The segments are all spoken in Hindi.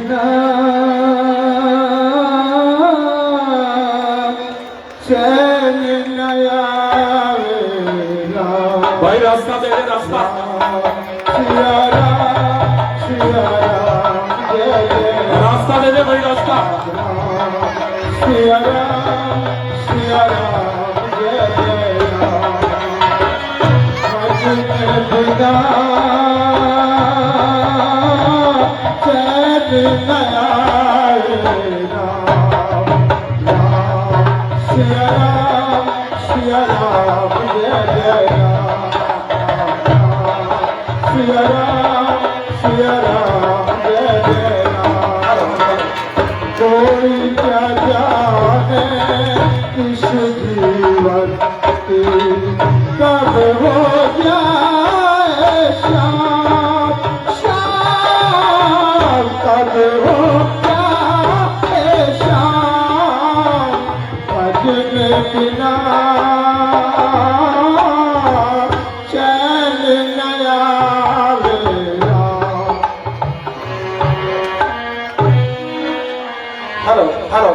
बिना चैन न आवेगा। भाई रास्ता दे दे रास्ता। सिया राम जय जय रास्ता दे दे भाई रास्ता। सिया राम जय जय राम। भजन बिना चैन न आवेगा। सिया राम जय जय राम। सिया राम जय जय राम। कोई क्या जाने इस जीवन की कब हो जाए शाम। शाम कब हो जाए शाम। भजन बिना चैन न आवेगा। हेलो हेलो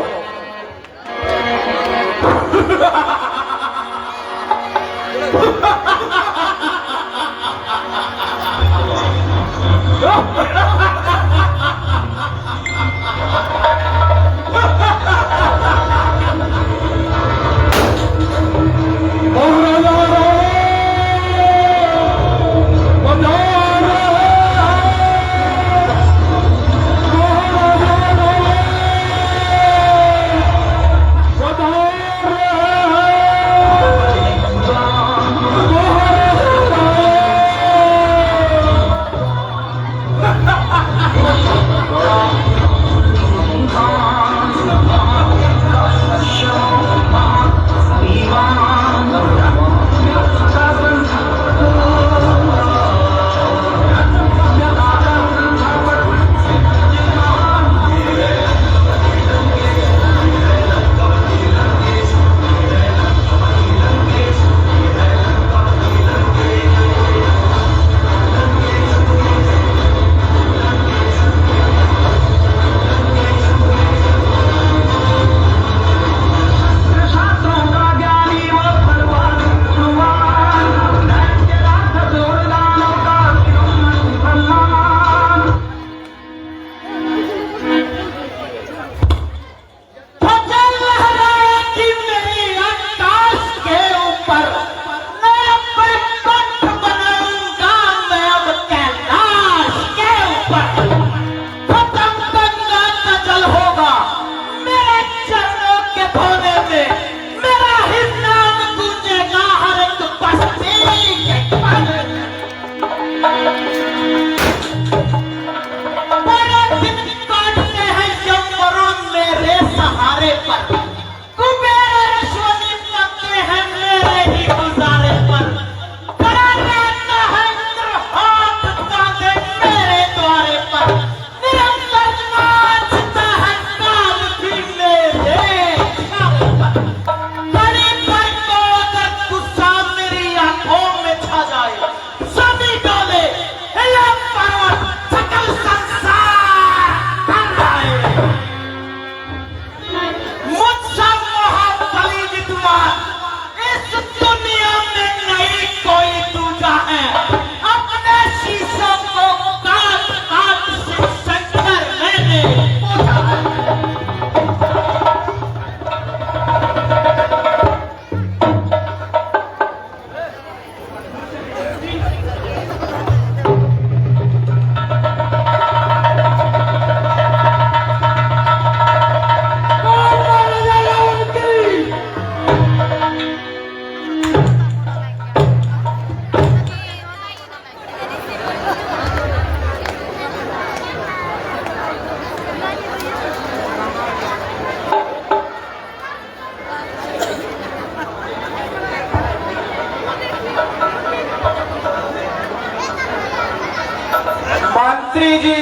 मंत्री जी,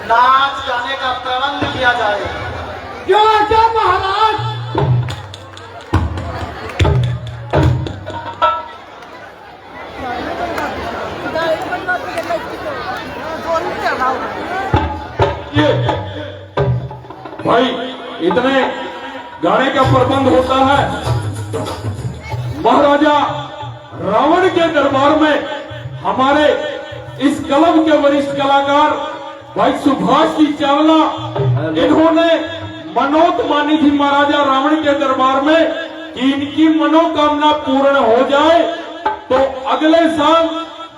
नाच गाने का प्रबंध किया जाए। क्यों ऐसा महाराज? ये भाई इतने गाने का प्रबंध होता है। महाराजा रावण के दरबार में हमारे इस क्लब के वरिष्ठ कलाकार भाई सुभाष जी चावला, इन्होंने मनोत मानी थी महाराजा रावण के दरबार में कि इनकी मनोकामना पूर्ण हो जाए तो अगले साल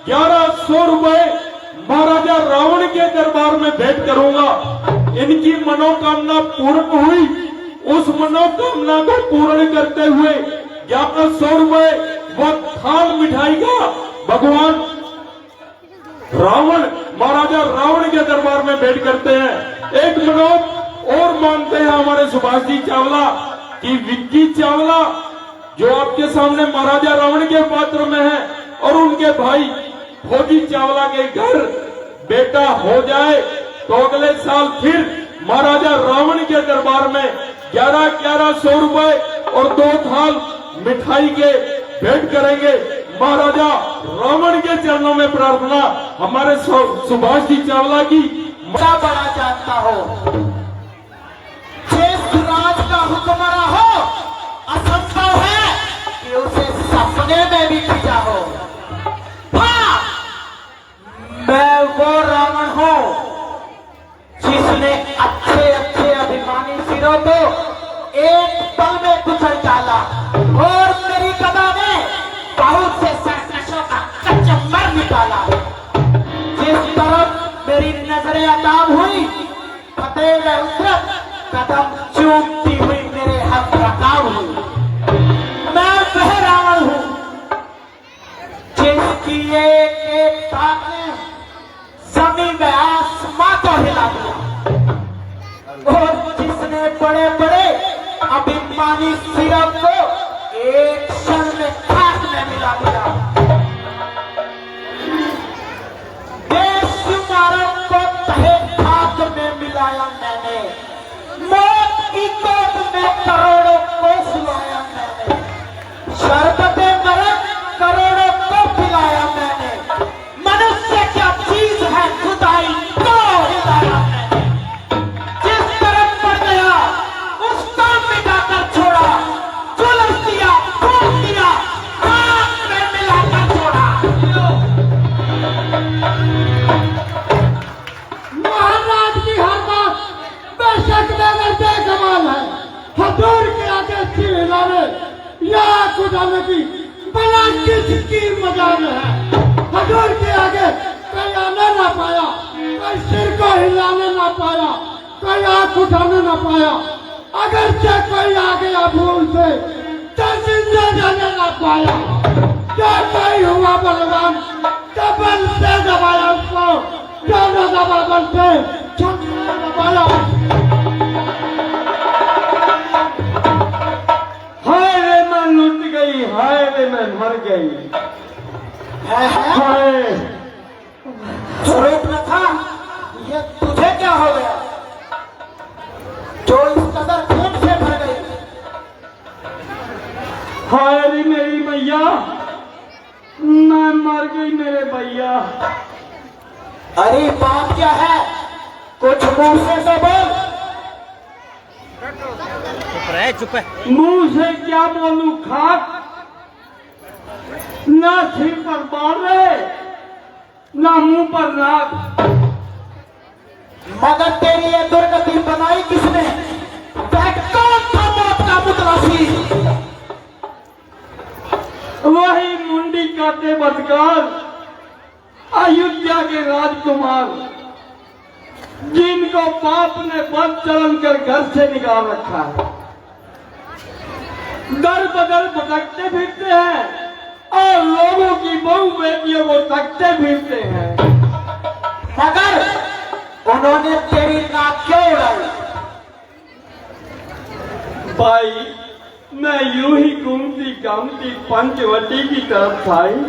1100 रुपए महाराजा रावण के दरबार में भेंट करूंगा। इनकी मनोकामना पूर्ण हुई। उस मनोकामना को पूर्ण करते हुए 1100 रुपए वो थाल मिठाई का भगवान रावण महाराजा रावण के दरबार में भेंट करते हैं। एक मनोत और मानते हैं हमारे सुभाष जी चावला कि विक्की चावला जो आपके सामने महाराजा रावण के पात्र में है और उनके भाई फौजी चावला के घर बेटा हो जाए तो अगले साल फिर महाराजा रावण के दरबार में 1100 रुपए और 2 थाल मिठाई के भेंट करेंगे। महाराजा रावण के चरणों में प्रार्थना हमारे सुभाष जी चावला की। बड़ा बड़ा जानता हो, जिस राज का हुक्मरान हो असंभव है कि उसे सपने में भी खींचा हो। हाँ, मैं वो रावण हूँ जिसने अच्छे अच्छे अभिमानी सिरों को एक पल में कुचल डाला और मेरी गदा में बहुत से सरकशों का कचम्बर निकाला। जिस तरफ मेरी नजरें अताब हुई फतेह उसरत कदम चूमती हुई मेरे हम रकाब हुई। मैं वह रावण हूँ जिसकी एक एक ताक ने जमीन में आसमां को हिला दिया और जिसने बड़े बड़े अभिमानी सिरों को एक क्षण में खाक में मिला दिया। बेशुमारों को तहे खाक में मिलाया मैंने, मौत की गोद में करोड़ों को सुलाया मैंने, शरबते मरक करोड़ों को पिलाया मैंने। मनुष्य क्या चीज है खुदाई को हिलाया मैंने। जिस तरफ पर गया उसको मिटाकर छोड़ा, झुलस दिया फूक दिया आग में मिलाकर छोड़ा। महाराज की हर बात बेशक बेगरते कमाल है। हजूर के आगे सिर हिलाने या उठाने की बला किसकी मजाल है। हजूर के आगे कोई आने ना पाया, कोई सिर को हिलाने ना पाया, कोई आंख उठाने ना पाया। अगर से कोई आ गया भूल से तो जिंदा जाने ना पाया। जो कोई हुआ बलवान तो बल से दबाया उसको, जो न दबा बल से छक्का दबाया। हाय रे मैं लुट गई, हाय रे मैं मर गई। हाय स्वरूप न था, ये तुझे क्या हो गया जो इस कदर खून से भर गई। हाय रे मेरी मैया, मैं मर गई मेरे भैया। अरे बात क्या है, कुछ मुंह से तो बोल। चुप है। मुंह से क्या बोलूं, खाक ना सिर पर बाल ना मुंह पर नाक। मगर तेरी ये दुर्गति बनाई किसने? वह कौन था मौत का मुतलासी? वही मुंडी काटे बदकार अयोध्या के राजकुमार, जिनको बाप ने बद चलन कर घर से निकाल रखा है। दर बदर भटकते फिरते हैं और लोगों की बहु बेटियों को तकते फिरते हैं। मगर उन्होंने तेरी नाक क्यों उड़ाई? भाई मैं यूं ही घूमती घामती पंचवटी की तरफ आई,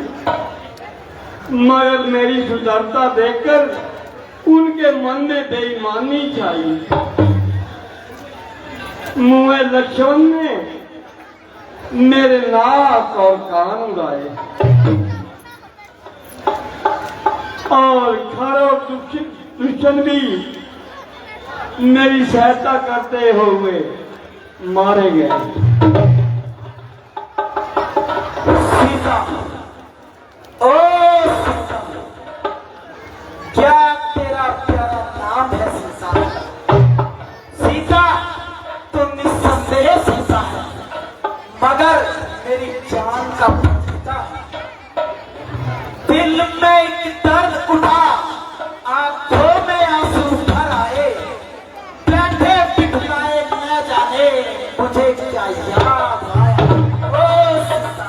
मगर मेरी सुंदरता देखकर उनके मन में बेईमानी छाई। मुँह लक्ष्मण ने मेरे नाक और कान उड़ाए और खरो दुष्मन भी मेरी सहायता करते हुए मारे गए। सीता, ओ सीता, क्या तेरा प्यारा नाम है सीता? सीता तो निस्संदेह सीता है, मगर मेरी जान का पपीता है। दिल में एक दर्द उठा, आंखों में आंसू भर आए, बैठे बिठलाए न जाने मुझे क्या याद आया। ओ सीता,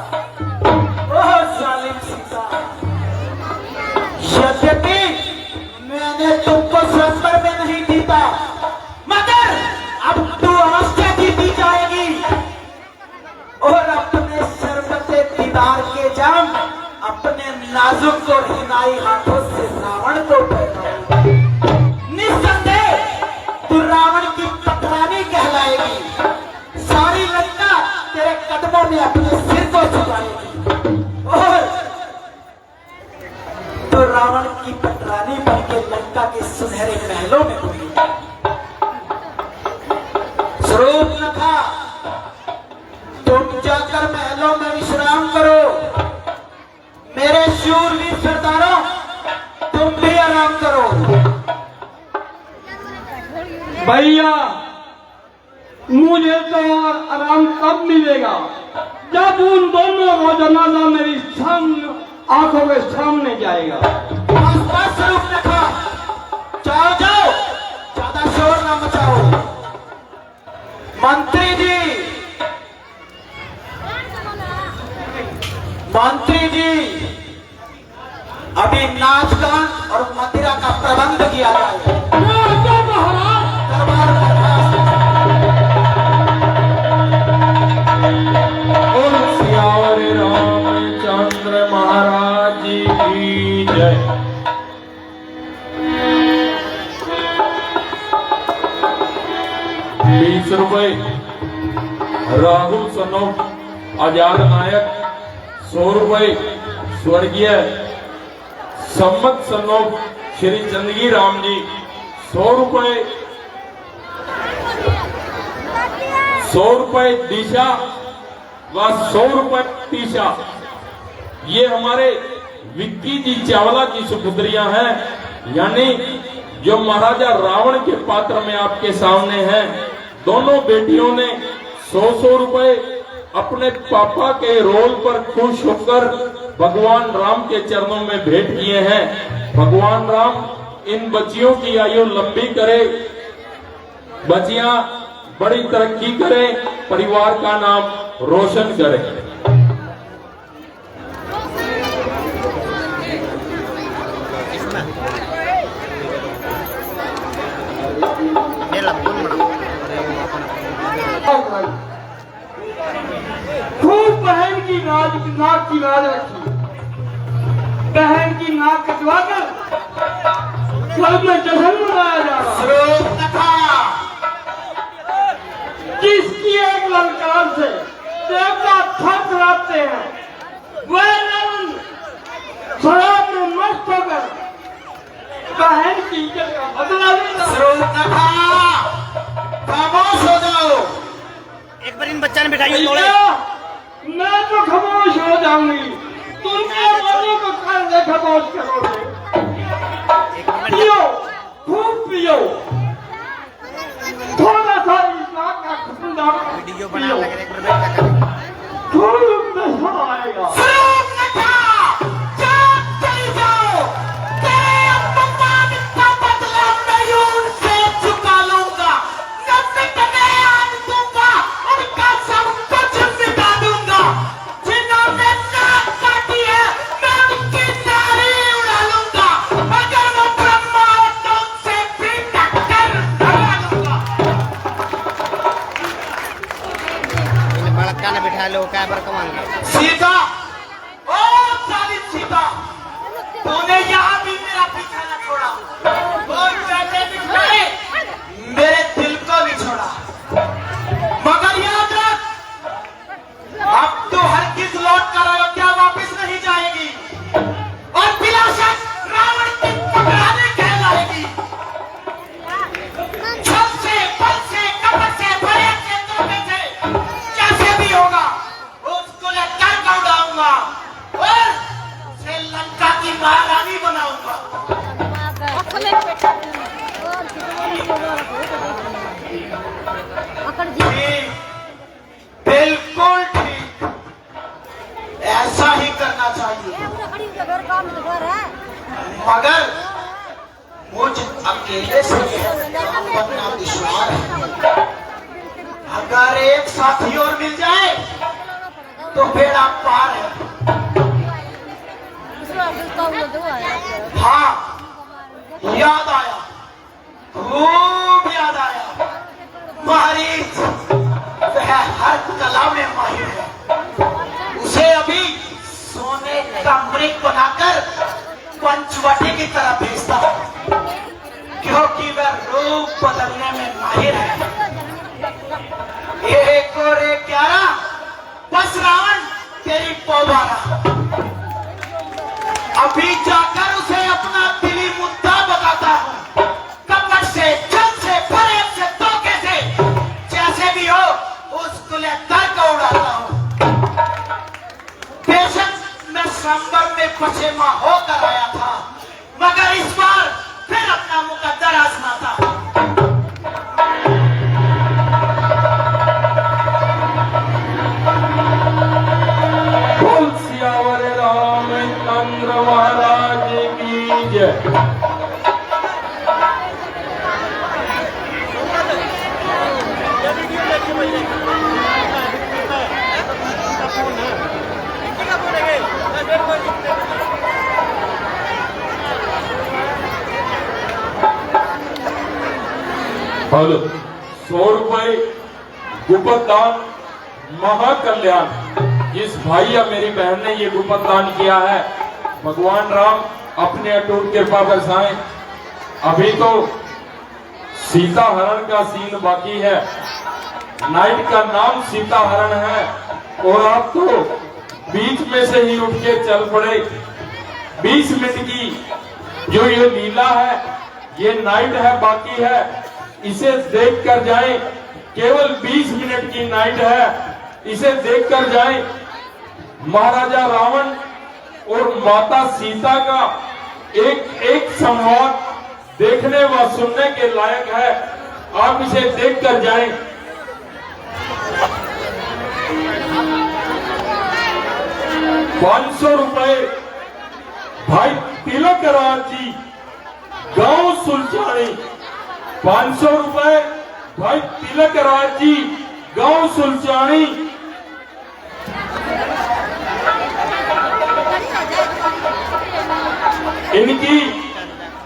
ओ जालिम सीता, यद्यपि मैंने तुमको स्वयंवर में नहीं जीता, मगर अब तू अवश्य जीती जाएगी और अपने शर्बते दीदार के जाम अपने नाजुक और हिनाई हाथों से रावण को पहनाऊंगी। निस्संदेह तू रावण की पटरानी कहलाएगी, सारी लंका तेरे कदमों में अपने सिर को झुकाएगी और तो रावण की पटरानी बनके लंका के सुनहरे महलों में घूमेगी। स्वरूपनखा, तुम जाकर महलों में विश्राम करो। मेरे शूरवीर सरदारों, तुम भी आराम करो। भैया, मुझे तो और आराम कब मिलेगा जब उन दोनों को जनाजा मेरी आंखों के सामने जाएगा। बस स्वरूपनखा, जाओ जाओ, ज्यादा शोर ना मचाओ। मंत्री जी, मंत्री जी, अभी नाच गान और मदिरा का प्रबंध किया जाए। दरबार बोल सियावर रामचंद्र महाराज जी की जय। 20 रुपए राहुल सनो आजाद नायक, 100 रुपए स्वर्गीय सम्मत सनो श्री चंदगी राम जी, 100 रुपए दिशा व 100 रुपए तीशा। ये हमारे विक्की जी चावला की सुपुत्रियां हैं, यानी जो महाराजा रावण के पात्र में आपके सामने हैं। दोनों बेटियों ने 100 रुपए अपने पापा के रोल पर खुश होकर भगवान राम के चरणों में भेंट किए हैं। भगवान राम इन बच्चियों की आयु लंबी करे, बच्चियां बड़ी तरक्की करें, परिवार का नाम रोशन करें। खूब बहन की नाक की लाज रखी, बहन की नाक कटवाकर स्वर्ग में जश्न मनाया जा रहा है। जिसकी एक ललकार से देवता थरथराते हैं, वह रावण शराब में मस्त होकर बहन की इज्जत का बदला लेता है। खामोश हो जाओ। एक बार इन बच्चा ने बिठाई तोड़े। मैं तो खामोश हो जाऊंगी, तुमने वालों को कर खामोश करोगे। पियो, खूब पियो, थोड़ा सा इस्लाम का खुशबूदार वीडियो बना लग रहा है, खूब नशा आएगा। बिठा लो क्या पर कमान सीता, ओ जालिम सीता, तूने यहाँ भी मेरा पीछा न छोड़ा, और बेटे बिछड़े मेरे दिल को भी छोड़ा। मगर याद रख, अब तू हरगिज लौट कर अयोध्या वापस नहीं जाएगी और बिला शक रावण की पकड़ाने कहलाएगी। से बनना दुश्वार है। अगर एक साथी और मिल जाए तो बेड़ा पार है। हाँ, याद आया, खूब याद आया। महारीच वह हर कला में माहिर है। उसे अभी सोने का मृग बनाकर पंचवटी की तरफ भेजता हूं, क्योंकि वह रूप बदलने में माहिर है। एक और एक 11, बस रावण तेरी पौवारा। अभी जाकर उसे अपना दिली मुद्दा बताता हूं। कपट से, छल से, फरेब से, धोखे से, जैसे भी हो उस कुलेतर को उड़ाता हूं। बेशक मैं संभव में पछेमा होकर आया था, मगर इस बार फिर अपना मुकद्दर आजमाता हूं। बोल सियावर रामचंद्र महाराज की जय। हेलो, 100 रुपए गुप्त दान महाकल्याण। जिस भाई या मेरी बहन ने ये गुप्त दान किया है, भगवान राम अपने अटूट कृपा बरसाएं। अभी तो सीता हरण का सीन बाकी है। नाइट का नाम सीता हरण है और आप तो बीच में से ही उठ के चल पड़े। 20 मिनट की जो ये लीला है, ये नाइट है, बाकी है। इसे देख कर जाएं। केवल 20 मिनट की नाइट है, इसे देख कर जाएं। महाराजा रावण और माता सीता का एक एक संवाद देखने व सुनने के लायक है। आप इसे देख कर जाएं। ₹500 भाई तिलक राज जी, गांव सुलझानी। 500 रुपए भाई तिलक राज जी, गांव सुलझानी। इनकी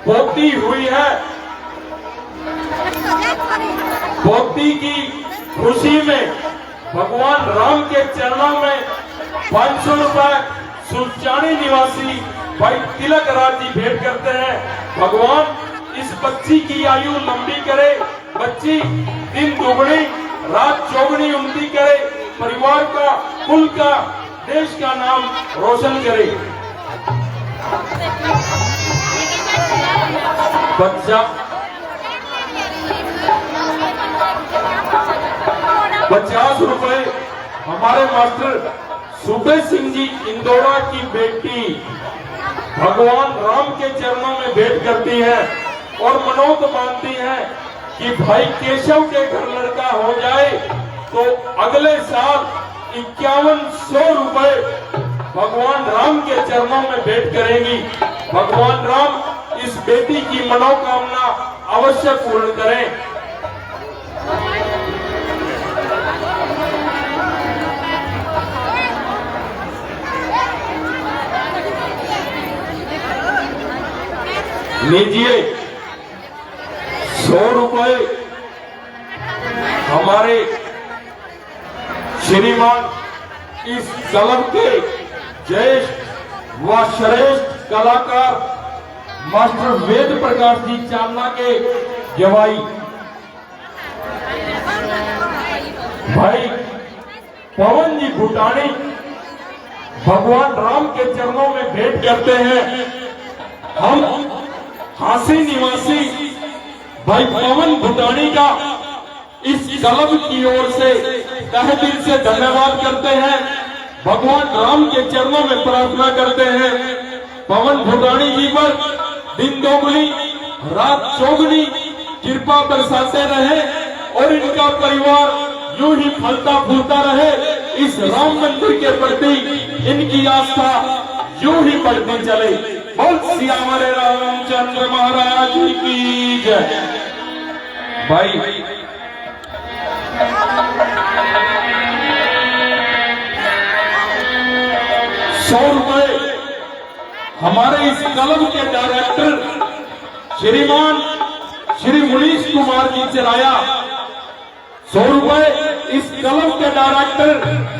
पोती हुई है। पोती की खुशी में भगवान राम के चरणों में 500 रुपए सुलझानी निवासी भाई तिलक राज जी भेंट करते हैं। भगवान इस बच्ची की आयु लंबी करे, बच्ची दिन दुगनी रात चौगनी उन्नति करे, परिवार का, कुल का, देश का नाम रोशन करे। बच्चा 50 रुपए हमारे मास्टर सुबे सिंह जी इंदौरा की बेटी भगवान राम के चरणों में भेंट करती है और मनोत मानती है कि भाई केशव के घर लड़का हो जाए तो अगले साल 5100 रुपए भगवान राम के चरणों में भेंट करेंगी। भगवान राम इस बेटी की मनोकामना अवश्य पूर्ण करें। लीजिए 100 रुपए हमारे श्रीमान इस कलम के ज्येष्ठ व श्रेष्ठ कलाकार मास्टर वेद प्रकाश जी चांदना के गवाही भाई पवन जी भूटानी भगवान राम के चरणों में भेंट करते हैं। हम हांसी निवासी भाई पवन भूटानी का इस कलम की ओर से तहे दिल से धन्यवाद करते हैं। भगवान राम के चरणों में प्रार्थना करते हैं पवन भूटानी जी पर दिन दोगुनी रात चौगुनी कृपा बरसाते रहे और इनका परिवार यूं ही फलता फूलता रहे। इस राम मंदिर के प्रति इनकी आस्था यूं ही बढ़ती चले। बोल सियावर रामचंद्र महाराज की जय। भाई 100 रुपए हमारे इस कलम के डायरेक्टर श्रीमान श्री मुनीश कुमार जी से लाया। 100 रुपए इस कलम के डायरेक्टर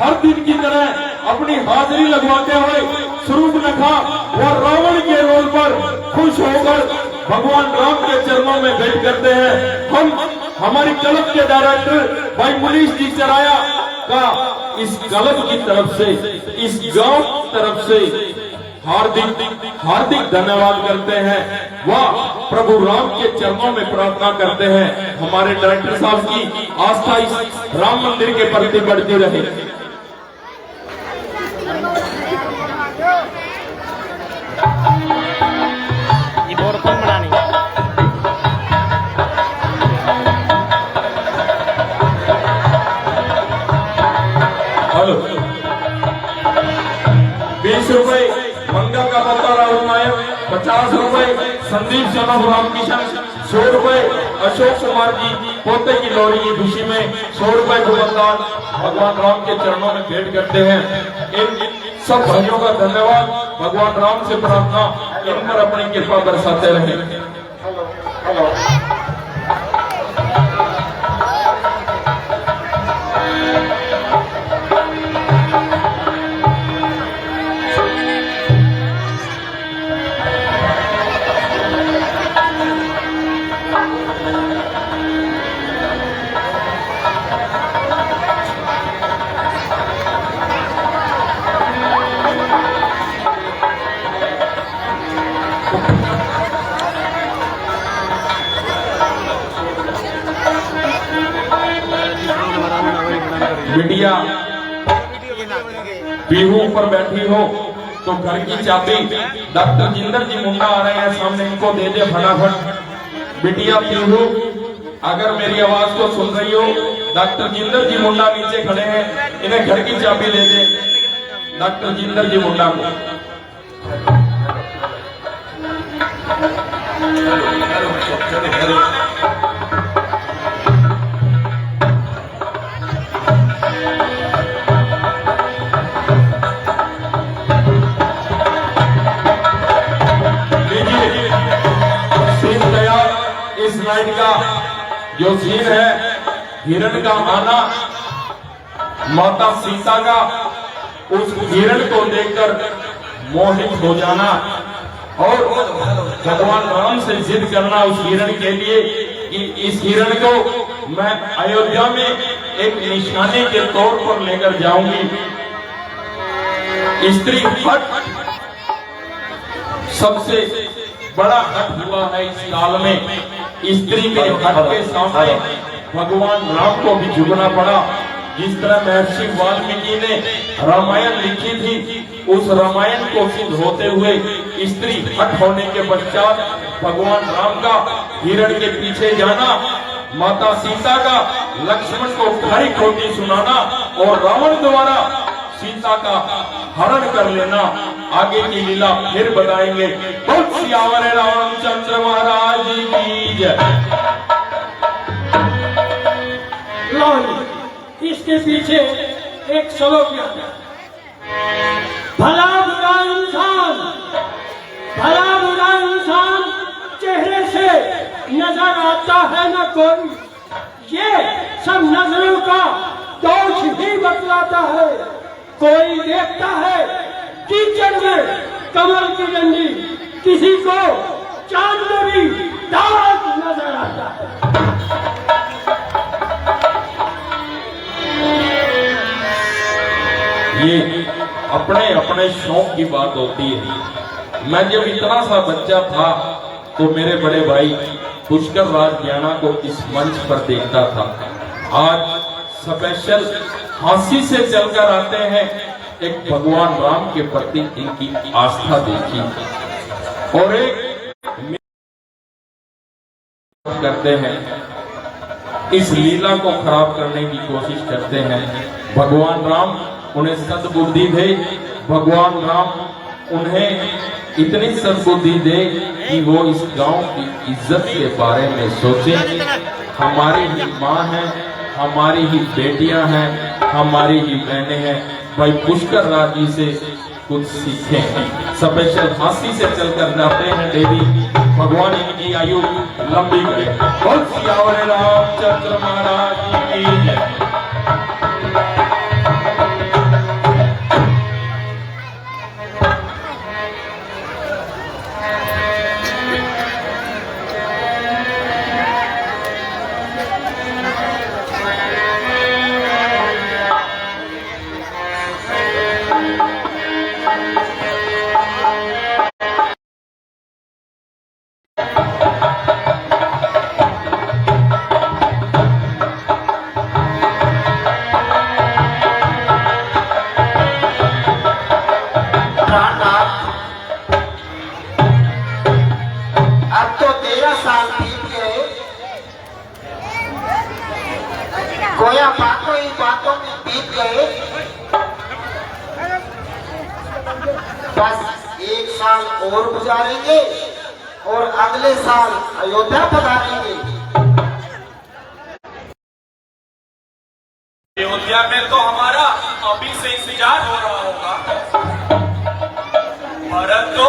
हर दिन की तरह अपनी हाजिरी लगवाते हुए सूर्पनखा व रावण के रोल पर खुश होकर भगवान राम के चरणों में भेंट करते हैं। हम हमारी कलम के डायरेक्टर भाई मुनीश जी चराया का इस कलम की तरफ से, इस गांव की तरफ से हार्दिक धन्यवाद करते हैं। वह प्रभु राम के चरणों में प्रार्थना करते हैं हमारे डायरेक्टर साहब की आस्था इस राम मंदिर के प्रति बढ़ती रहे। ये बोर्ड कौन बनानी है? हेलो 20 रुपए मंगल का पत्ता राहुल नायक, 50 रुपए संदीप सनफ रामकिशन, 100 रुपए अशोक कुमार जी पोते की लोहड़ी की खुशी में 100 रुपए दुकानदार भगवान राम के चरणों में भेंट करते हैं। इन सब भाइयों का धन्यवाद। भगवान राम से प्रार्थना इन पर अपनी कृपा बरसाते रहे। बिटिया पीहू पर बैठी हो तो घर की चाबी डॉक्टर जिंदर जी मुंडा आ रहे हैं सामने, इनको दे दे फटाफट। बिटिया पीहू अगर मेरी आवाज को सुन रही हो, डॉक्टर जिंदर जी मुंडा नीचे खड़े हैं, इन्हें घर की चाबी दे दे डॉक्टर जिंदर जी मुंडा को। इस नाइट का जो सीन है, हिरण का आना, माता सीता का उस हिरण को देखकर मोहित हो जाना और भगवान राम से जिद करना उस हिरण के लिए कि इस हिरण को मैं अयोध्या में एक निशाने के तौर पर लेकर जाऊंगी। स्त्री हट सबसे बड़ा हट हुआ है इस काल में। स्त्री के हट के सामने भगवान राम को भी झुकना पड़ा। जिस तरह महर्षि वाल्मीकि ने रामायण लिखी थी, उस रामायण को सिद्ध होते हुए स्त्री हट होने के पश्चात भगवान राम का हिरण के पीछे जाना, माता सीता का लक्ष्मण को खरी खोटी सुनाना और रावण द्वारा सीता का हरण कर लेना, आगे की लीला फिर बताएंगे। बोल सियावर रामचंद्र महाराज की जय। इसके पीछे एक श्लोक याद है, भला बुरा इंसान चेहरे से नजर आता है न कोई, ये सब नजरों का दोष ही बतलाता है। कोई देखता है कीचड़ में कमल की डंडी, किसी को चांद में भी दाग नजर आता है। ये अपने अपने शौक की बात होती है। मैं जब इतना सा बच्चा था तो मेरे बड़े भाई पुष्कर राज ज्ञाना को इस मंच पर देखता था। आज स्पेशल फांसी से चलकर आते हैं, एक भगवान राम के प्रति इनकी आस्था देखी और एक करते हैं, इस लीला को खराब करने की कोशिश करते हैं। भगवान राम उन्हें सद्बुद्धि दे, भगवान राम उन्हें इतनी सद्बुद्धि दे कि वो इस गांव की इज्जत के बारे में सोचे। हमारी ही माँ है, हमारी ही बेटियां हैं, हमारी ही बहनें हैं। भाई पुष्कर राज जी से कुछ सीखें। स्पेशल फांसी से चलकर जाते हैं देवी, भगवान इनकी आयु लंबी करे। बोल सियावर रामचंद्र महाराज की जय। अब तो 13 साल बीत गए, गोया बातों ही बातों में बीत गए। बस 1 साल और गुजारेंगे और अगले साल अयोध्या पधारेंगे। अयोध्या में तो हमारा अभी से इंतजार हो रहा होगा। भरत तो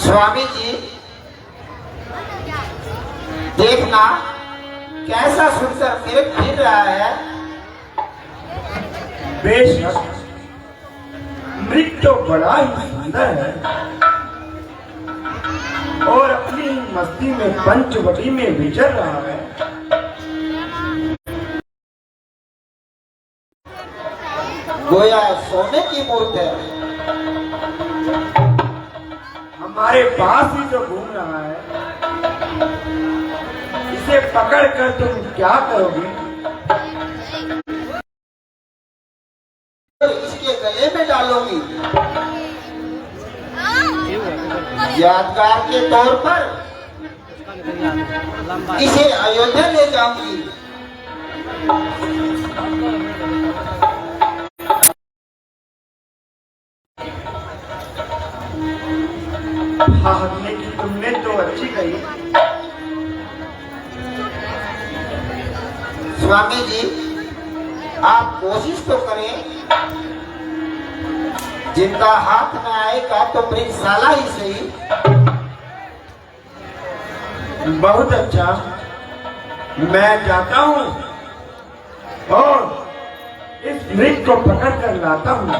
स्वामी जी देखना कैसा सुंदर मिर्ग फिर रहा है। बेशक मृग तो बड़ा ही सुंदर है और अपनी मस्ती में पंचवटी में विचर रहा है। गोया सोने की मूर्त है। हमारे पास ही तो घूम रहा है। इसे पकड़ कर तुम क्या करोगी? इसके गले में डालूंगी, यादगार के तौर पर इसे अयोध्या ले जाऊंगी। हाँ, लेकिन तुमने तो अच्छी कही। स्वामी जी आप कोशिश तो करें, जिनका हाथ में आएगा तो मृगशाला ही सही। बहुत अच्छा, मैं जाता हूँ और इस मृग को पकड़ कर लाता हूँ।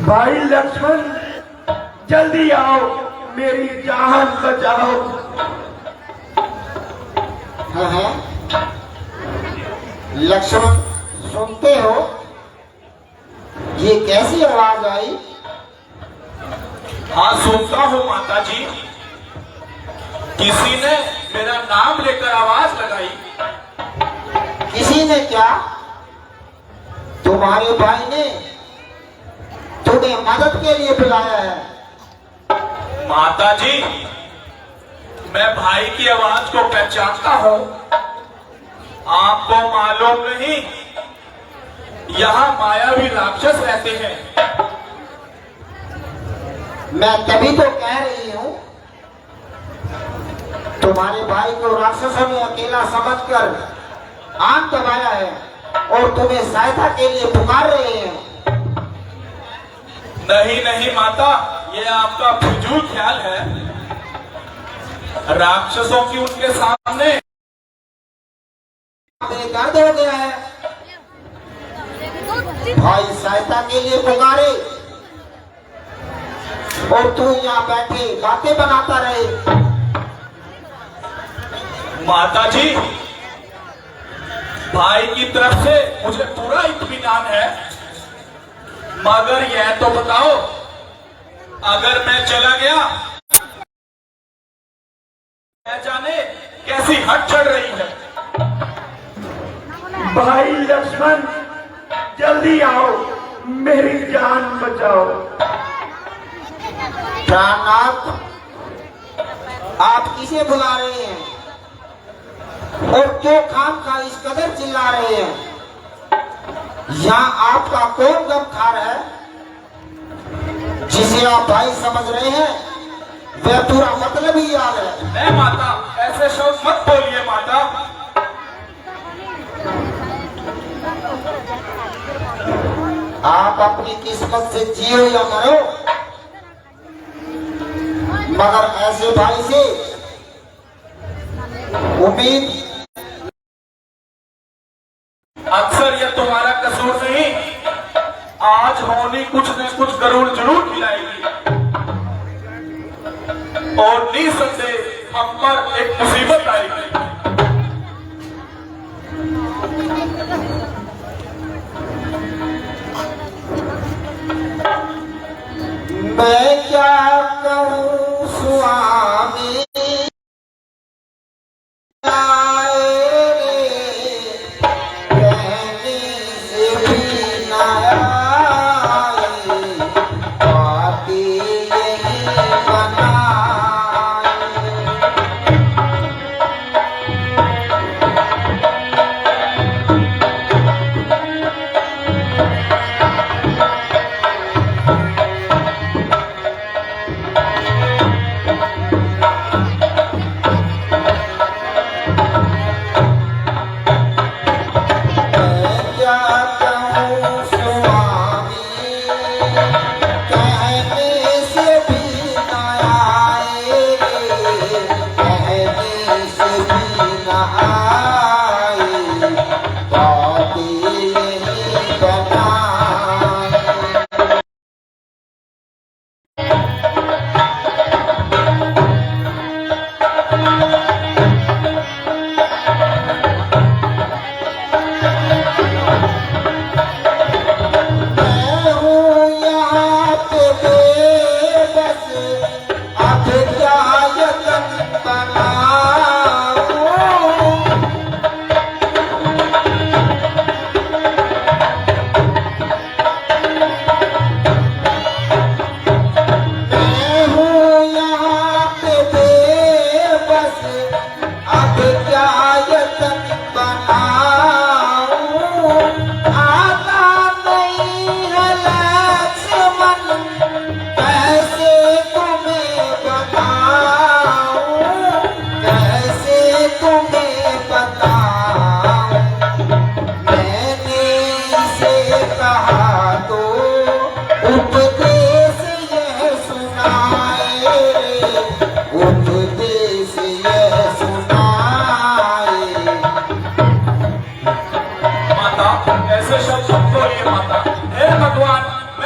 भाई लक्ष्मण जल्दी आओ, मेरी जान बचाओ। हाँ लक्ष्मण सुनते हो ये कैसी आवाज आई? हाँ सुनता हूँ माता जी, किसी ने मेरा नाम लेकर आवाज लगाई। किसी ने क्या? तुम्हारे भाई ने तुम्हें मदद के लिए बुलाया है। माता जी मैं भाई की आवाज को पहचानता हूँ। आपको मालूम नहीं यहाँ मायावी राक्षस रहते हैं। मैं तभी तो कह रही हूँ तुम्हारे भाई को राक्षसों ने अकेला समझकर आंख दबाया है और तुम्हें सहायता के लिए पुकार रहे हैं। नहीं नहीं माता, ये आपका फिजूल ख्याल है। राक्षसों की उनके सामने दर्द हो गया है। भाई सहायता के लिए पुकारे और तू यहाँ बैठे बातें बनाता रहे। माता जी भाई की तरफ से मुझे पूरा इत्मीनान है, मगर यह तो बताओ अगर मैं चला गया, मैं जाने कैसी हट चढ़ रही है। भाई लक्ष्मण जल्दी आओ, मेरी जान बचाओ। प्राणनाथ आप किसे बुला रहे हैं और क्यों खाम खा इस कदर चिल्ला रहे हैं? यहाँ आपका कौन गमखार है? जिसे आप भाई समझ रहे हैं वह पूरा मतलब ही याद है। नहीं माता, ऐसे शब्द मत बोलिए माता। आप अपनी किस्मत से जियो या मरो, मगर ऐसे भाई से उम्मीद। अक्सर यह तुम्हारा कसूर नहीं, आज होनी कुछ न कुछ गरुड़ जरूर खिलाएगी और निसंदेह हम पर एक मुसीबत आएगी। मैं क्या कहूँ स्वामी,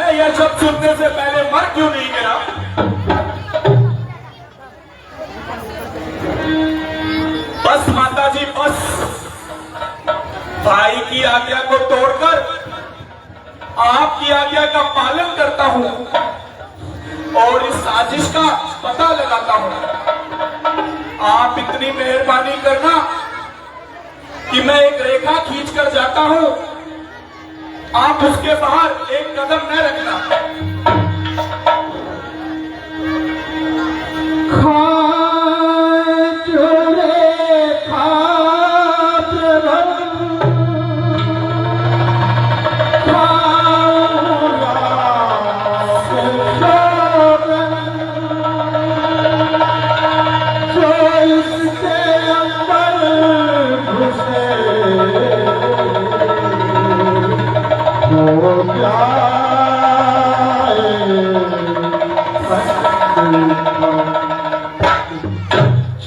मैं यह सब सुनने से पहले मर क्यों नहीं गया? बस माता जी बस, भाई की आज्ञा को तोड़कर आपकी आज्ञा का पालन करता हूं और इस साजिश का पता लगाता हूं। आप इतनी मेहरबानी करना कि मैं एक रेखा खींचकर जाता हूं, आप उसके बाहर एक कदम न रखना।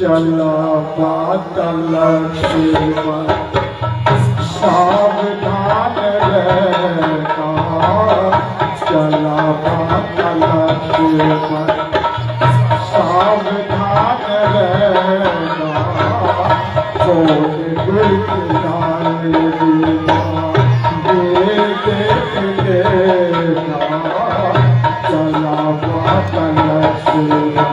चला बादल शिवा सावधान रहना, चला बादल शिवा सावधान रहना, छोड़ गुलदार दीवा ये देख लेना, चला बादल शिवा।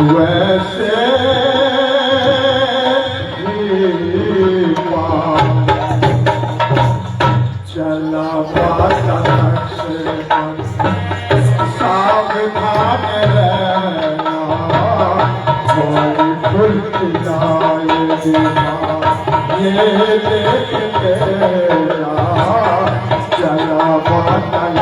वैसे ही चला बादल सावधान रहना, थोड़ी खुल जाए ये देख लेना, चला बादल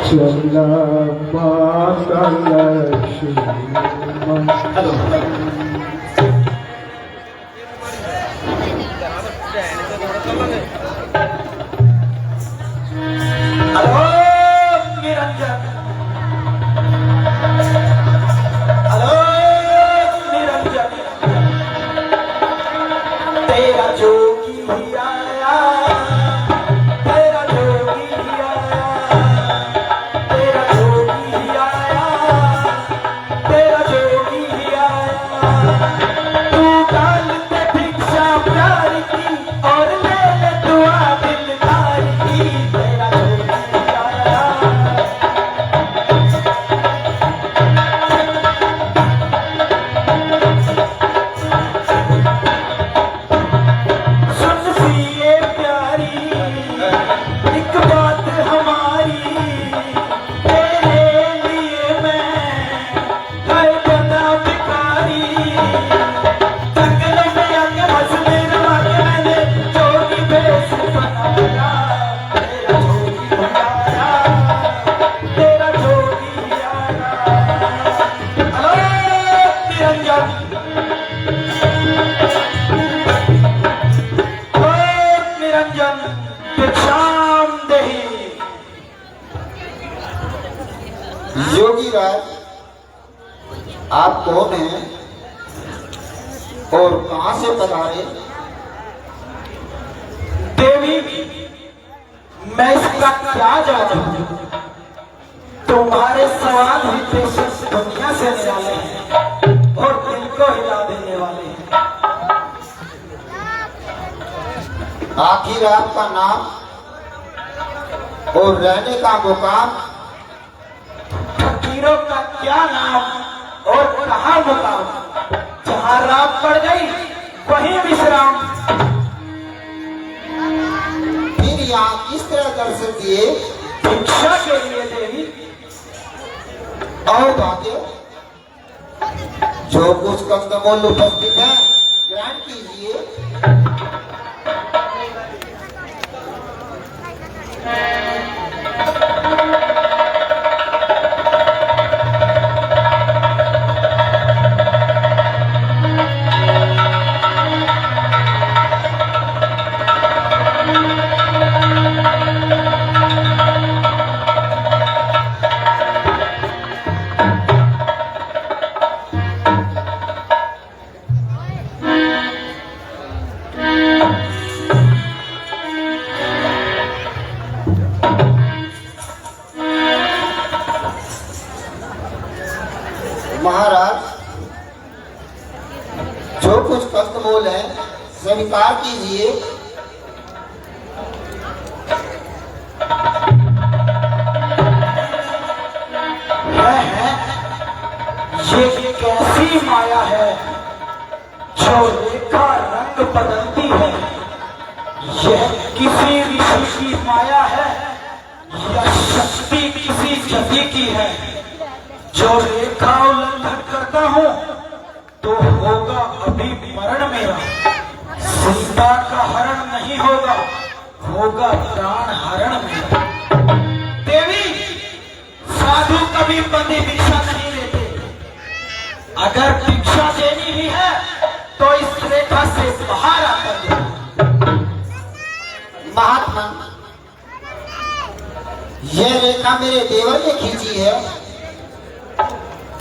चला बादल हेलो निरंजन, हेलो आप कौन हैं और कहां से पधारे? देवी, मैं इसका क्या जानूं? तुम्हारे सवाल ही पेशेंस दुनिया से निराले हैं और दिल को हिला देने वाले हैं। आखिर आपका नाम और रहने का मुकाम? फकीरों का क्या नाम और कहाँ मुकाम? जहाँ रात पड़ गई वहीं विश्राम। फिर यहाँ किस तरह दर्शन दिए? भिक्षा के लिए देवी। और बातें जो कुछ कंदमूल उपस्थित है ग्रहण कीजिए। महाराज, जो कुछ कंदमूल है स्वीकार कीजिए। ये कैसी माया है जो रेखा रंग बदलती है? यह किसी ऋषि की माया है या शक्ति किसी जति की है? जो रेखा उल्लंघन करता हूँ तो होगा अभी मरण मेरा। सीता का हरण नहीं होगा, होगा प्राण हरण मेरा। देवी, साधु कभी बंदी भिक्षा नहीं लेते। अगर भिक्षा देनी ही है तो इस रेखा से बाहर आकर दो। महात्मा, यह रेखा मेरे देवर ने खींची है।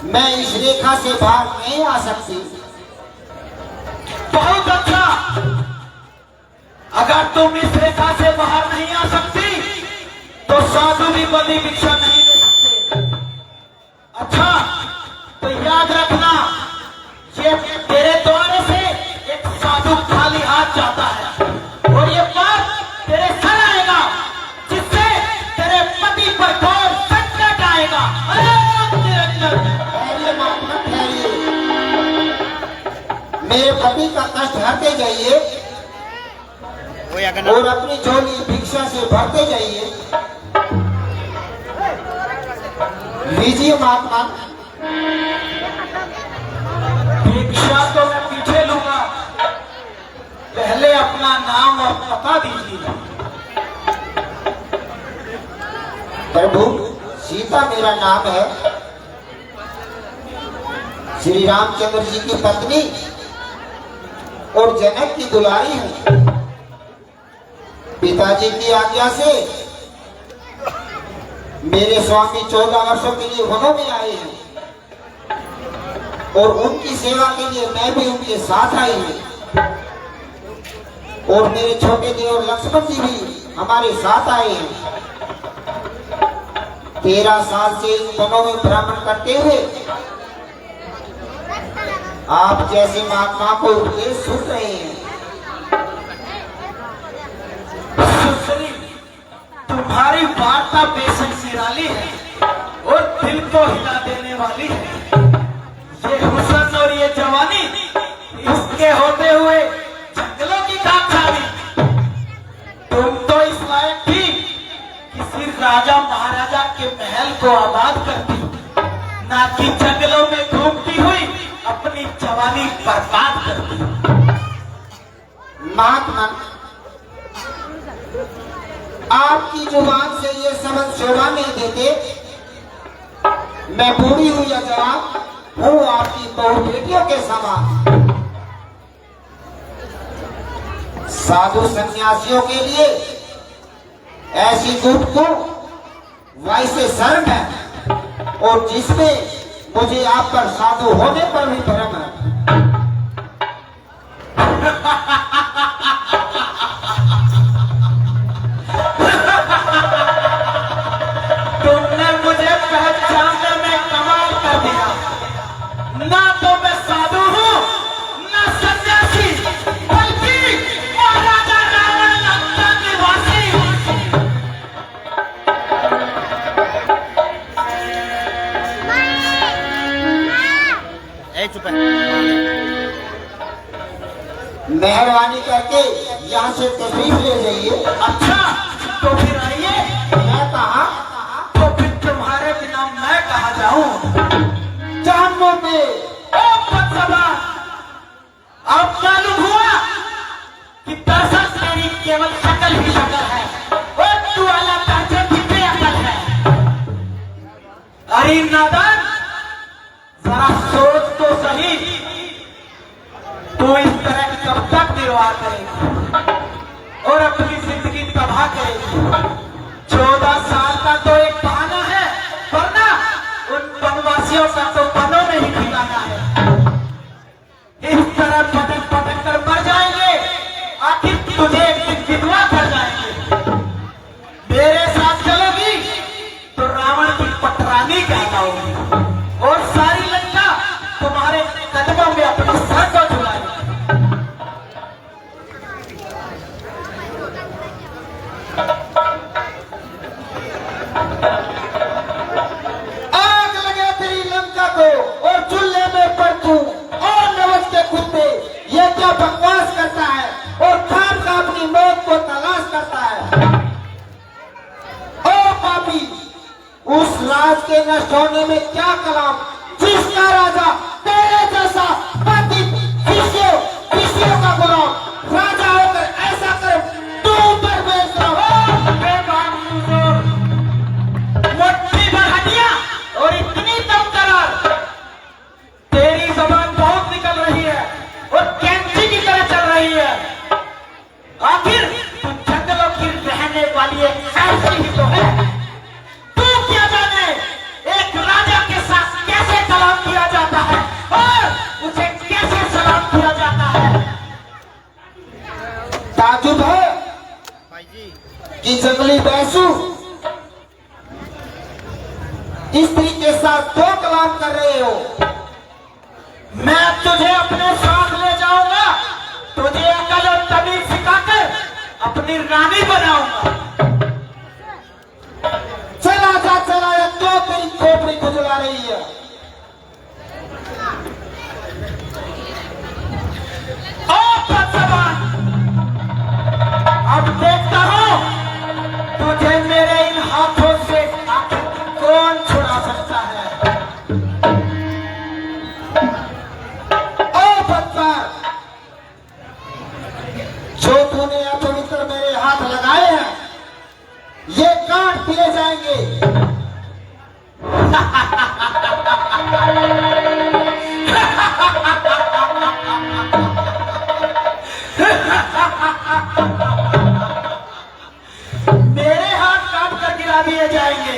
मैं इस रेखा से बाहर नहीं आ सकती। बहुत अच्छा, अगर तुम इस रेखा से बाहर नहीं आ सकती तो साधु भी बंदी भिक्षा नहीं ले सकते। अच्छा, तो याद रखना, ये तेरे द्वारे से एक साधु खाली हाथ जाता है और ये बात तेरे सर आएगा, जिससे तेरे पति पर घोर संकट आएगा। मेरे पति का कष्ट हरते जाइए और अपनी झोली भिक्षा से भरते जाइए। लीजिए महात्मा, भिक्षा तो मैं पीछे लूंगा, पहले अपना नाम और पता दीजिए। प्रभु, सीता मेरा नाम है। श्री रामचंद्र जी की पत्नी और जनक की दुलारी हूँ। पिताजी की आज्ञा से मेरे स्वामी 14 वर्षों के लिए वनों में आए हैं और उनकी सेवा के लिए मैं भी उनके साथ आई हूँ। और मेरे छोटे देवर लक्ष्मण जी भी हमारे साथ आए हैं। 13 साल से इन वनों में भ्रमण करते हुए आप जैसे महात्मा को उपदेश सुन रहे हैं। सुश्री, तुम्हारी वार्ता बेशक निराली है और दिल को हिला देने वाली है। ये हुस्न और ये जवानी, इसके होते हुए जंगलों की खाक खावी। तुम तो इस लायक थी किसी राजा महाराजा के महल को आबाद करती, ना कि जंगलों में घूमती हुई अपनी जवानी बर्बाद करती। महात्मा, आपकी जुबान से ये समझ शोभा नहीं देते। मैं बूढ़ी हूँ या जवान हूँ, आपकी बहु बेटियों के समान। साधु सन्यासियों के लिए ऐसी गुट को वैसे शर्म है और जिसमें मुझे आप पर साधु होने पर भी भ्रम है। तुमने मुझे पहचानने में कमाल कर दिया। ना तो मैं साधु हूँ, ना सन्यासी, बल्कि महाराजा रावण लंका निवासी हूँ। ए चुप है। मेहरबानी करके यहाँ से तशरीफ ले जाइए। अच्छा, तो फिर आइए। मैं कहा तो फिर तुम्हारे बिना मैं कहा जाऊं? जानों पे ओ पत्सवा, अब मालूम हुआ कि दरअसल तेरी केवल शक्ल ही शक्ल है और तू वाला कांचे की बेअकल है। अरे नादान, जरा सोच तो सही, तू इस तरह की कब तक निर्वाह करेगी और अपनी जिंदगी तबाह करेगी। 14 साल का तो एक बहाना है, वरना उन वनवासियों का तो वनों में ही ठिकाना है। इस तरह पटक पटक कर मर जाएंगे, आखिर तुझे एक दिन विधवा कर जाएंगे। मेरे साथ चलोगी तो रावण की पटरानी कहलाओगी और सारी लंका तुम्हारे कदमों में अपने सर को झुलाएगी। आग लगे तेरी लंका को और चूल्हे में पड़ तू और नवज के कुत्ते, ये क्या बकवास करता है और खाम का अपनी मौत को तलाश करता है। ओ पापी, उस राज के नष्ट होने में क्या कलाम, जिसका राजा तेरे जैसा पतित शिष्यों का गुलाम राजा होकर ऐसा कर तू पर बेच रहा मोटी बढ़ानिया और इतनी दम करार, तेरी जबान बहुत निकल रही है और कैंची की तरह चल रही है। आखिर तू जंगलों की रहने वाली एक ऐसी ही तो है। तू क्या जाने एक राजा के साथ कैसे कलाम किया जाता है और उसे कैसे सलाम किया जाता है। ताजुब है भाई जी कि जंगली बैसू स्त्री के साथ दो कलाम कर रहे हो। मैं तुझे अपने साथ ले जाऊंगा, तुझे अकल और तमीज सिखाकर अपनी रानी बनाऊंगा। चला जा चला जा, तो तेरी खोपड़ी खुजला रही है। ओ बदजबान, अब देखता हूं तुझे मेरे इन हाथों से आखिर कौन छुड़ा सकता है। ओ बदकार, जो तूने अपवित्र मेरे हाथ लगाए हैं ये काट दिए जाएंगे। मेरे हाथ काट कर गिरा दिए जाएंगे।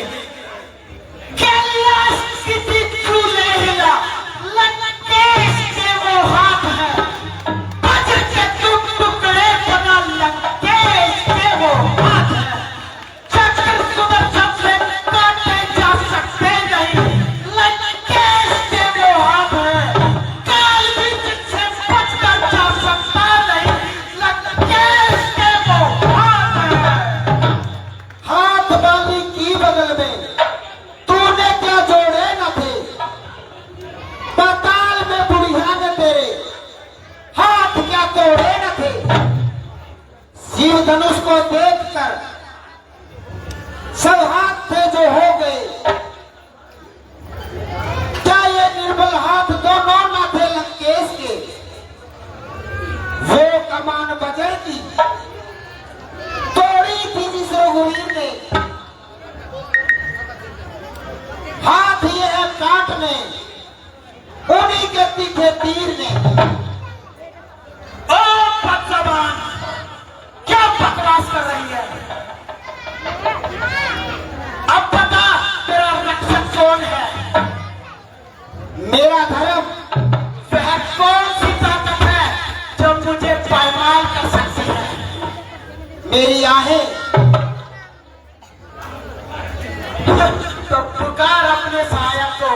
कैलाश किसी चूल्हे हिला, लंकेश के वो हाथ है, वज्र के टुकड़े बना लंकेश के वो हाथ है। चक्र सुदर्शन से काटे जा सकते नहीं, लंकेश के वो हाथ है। काल भी जिनसे बचकर जा सकता नहीं, लंकेश के वो हाथ है। हाथ बांधी की बगल में तूने क्या जोड़े न थे, पाताल में बुढ़िया ने तेरे हाथ क्या तोड़े न थे। शिव धनुष को देखकर सब हाथ थे जो हो गए, क्या ये निर्बल हाथ दोनों न थे लंकेश के। वो कमान बजर की तोड़ी थी जिस रघुवीर ने, हाथ ये है काटने उन्हीं के तीखे तीर ने। ओ बदजबान, क्या बकवास कर रही है। अब बता तेरा रक्षक कौन है। मेरी आहें तो पुकार अपने सहायक को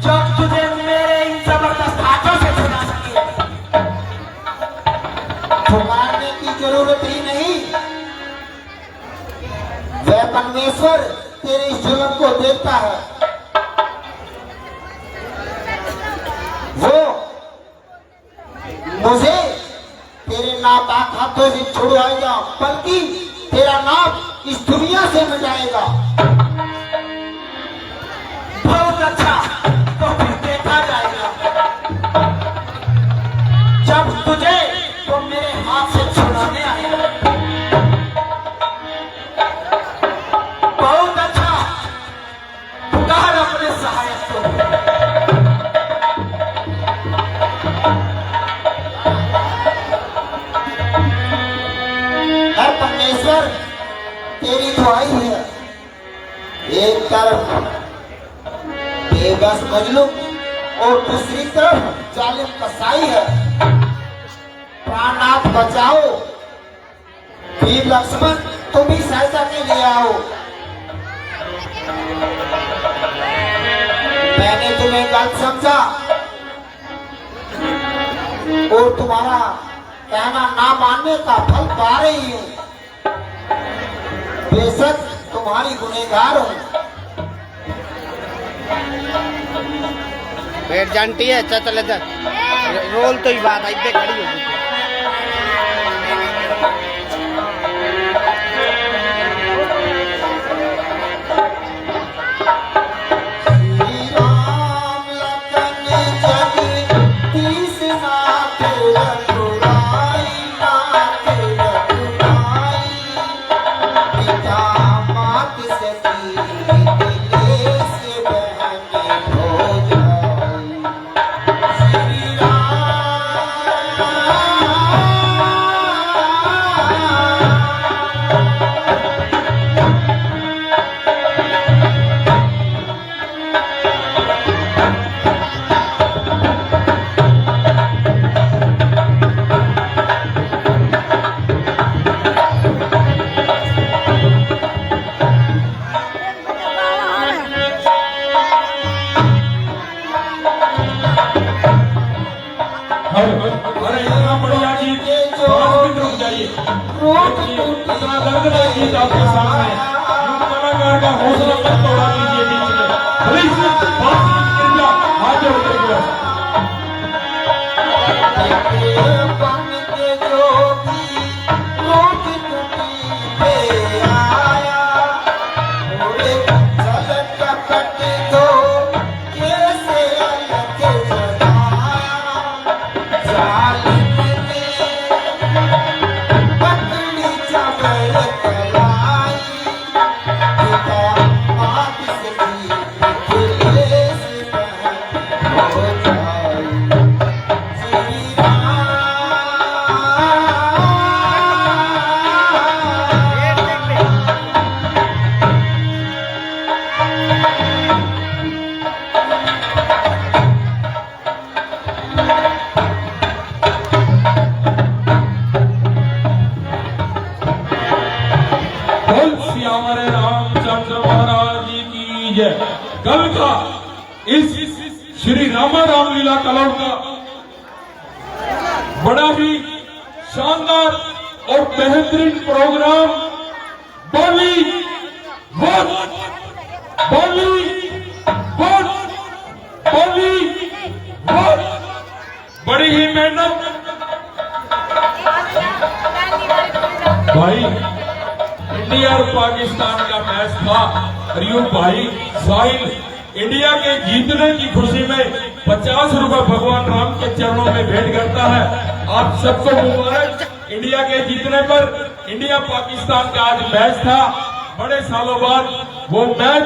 जो तुझे मेरे इन जबरदस्त हाथों से छुड़ा सके। पुकारने की जरूरत ही नहीं, वह परमेश्वर तेरे इस जुल्म को देखता है। वो मुझे तेरे नापाक हाथों से छुड़वाएगा, बल्कि तेरा नाम इस दुनिया से मिटाएगा। बहुत अच्छा, तो फिर देखा जाएगा जब तुझे वो मेरे हाथ से छुड़ाने आएगा। बहुत अच्छा, पुकार अपने सहायक को। हर परमेश्वर तेरी दुआई है। एक तरफ बेबस मजलूम और दूसरी तरफ जालिम कसाई है। प्राणनाथ बचाओ, वीर लक्ष्मण तुम भी सहायता के लिए आओ। मैंने तुम्हें गलत समझा और तुम्हारा कहना ना मानने का फल पा रही हूँ। बेशक तुम्हारी गुनहगार हूँ। बैठ जानती है, अच्छा चले जा। रोल तो ही बात आई पे खड़ी होगी। अरे इतना बढ़िया गीत, पाँच मिनट रुक जाइए। इतना दर्दनाक गीत आपके सामने, युग कलाकार का हौसला मत तोड़ा कीजिए बीच में। प्लीज 5 मिनट गिर जा, हाथ जोड़ के बस। हमारे रामचंद्र महाराज जी की जय। कल का इस श्री रामा रामलीला कलव का बड़ा ही शानदार और बेहतरीन प्रोग्राम बड़ी ही मेहनत भाई। इंडिया और पाकिस्तान का मैच था। अरियुब भाई साहिल इंडिया के जीतने की खुशी में 50 रुपए भगवान राम के चरणों में भेंट करता है। आप सबको मुबारक इंडिया के जीतने पर। इंडिया पाकिस्तान का आज मैच था, बड़े सालों बाद वो मैच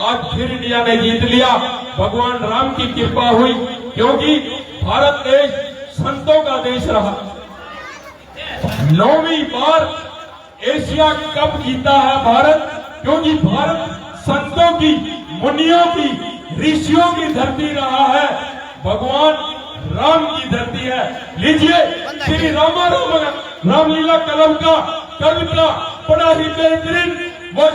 आज फिर इंडिया ने जीत लिया। भगवान राम की कृपा हुई, क्योंकि भारत देश संतों का देश रहा। 9वीं बार एशिया कप जीता है भारत, क्योंकि भारत संतों की, मुनियों की, ऋषियों की धरती रहा है, भगवान राम की धरती है। लीजिए श्री रामा राम रामलीला कलम का कवि का बड़ा ही बेहतरीन व